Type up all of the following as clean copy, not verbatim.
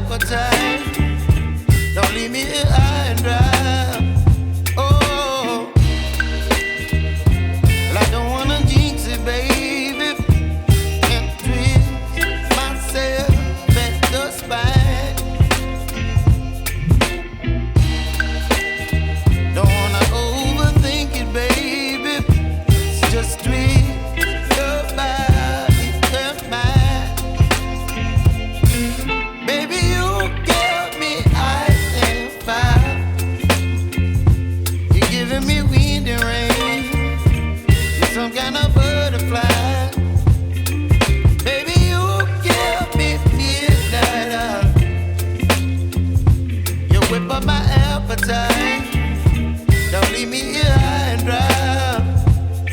appetite. Don't leave me here high and dry. Oh, well, I don't wanna jinx it, baby, and twist myself at the spine. Don't wanna overthink it, baby. It's just twist your body and mine. Baby, you give me ice and fire. You're giving me wind and rain. You're some kind of butterfly. Baby, you give me midnight. You whip up my appetite. Don't leave me here high and dry.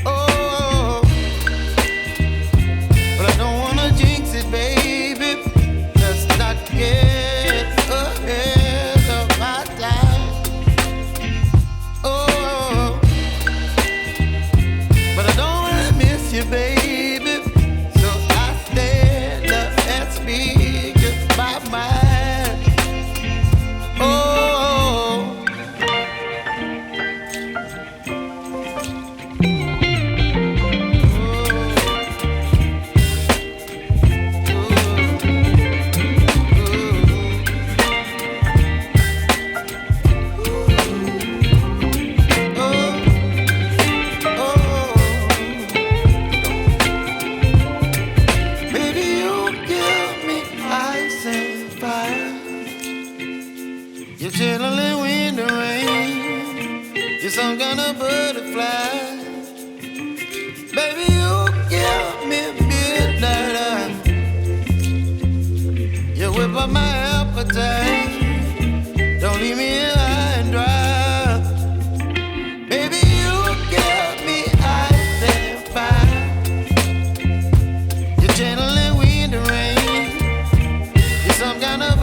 Oh, but I don't wanna jinx it, baby. Let's not get ahead of my time. Oh, but I don't wanna miss you, baby. So I stand up and speak my mind. Oh. Baby, you give me ice and fire. You're channeling wind and rain. You're some kind of butterfly. Baby, you give me midnight. You whip up my appetite. Don't leave me here high and dry. Baby, you give me ice and fire. You're channeling wind and rain. You're some kind of